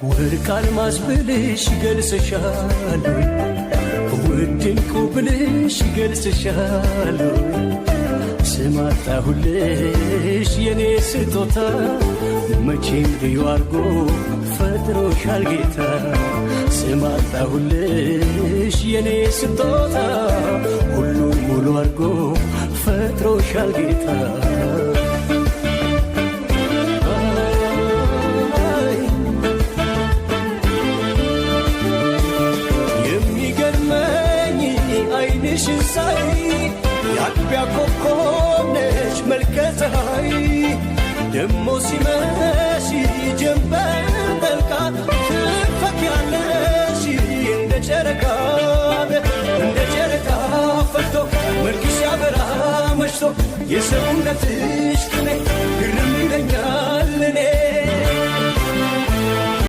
ወርቅ አልማዝ ብልሽ ገልጽሻለሁ ውድ ዕንቁ ብልሽ ገልጽሻለሁ ስም አጣሁልሽ የኔ ስጦታ መቼም ልዩ አርጎ ፈጥሮሻል ጌታ ስም አጣሁልሽ የኔ ስጦታ ሁሉም ሙሉ አርጎ ፈጥሮሻል ጌታ ሽንሳይ ያጥቢያ ኮከብ ነሽ መልከ ፀሐይ ደሞ ሲመሽ ጀንበር ጠልቃ ትፈኪያለሽ እንደ ጨረቃ ፈክቶ መልክሽ ያበራ መሽቶ የሰውነትሽ ቅኔ ግርም ይለኛል እኔ